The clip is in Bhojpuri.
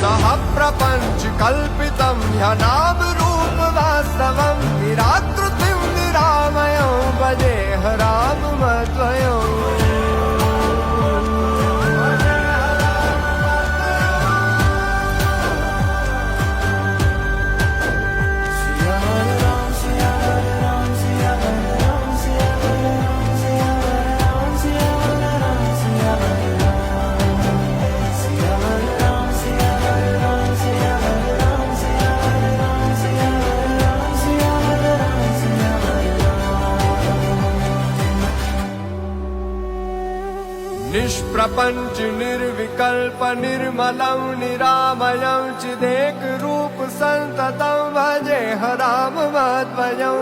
सह प्रपंच कल्पितं ह्यनाम रूप वास्तवं निराकृतिं निरामयं भजेह राममद्वयम्। निष्प्रपंच निर्विकल्प निर्मलं निरामयं चिदेक रूप संततं भजेह राममद्वयम्।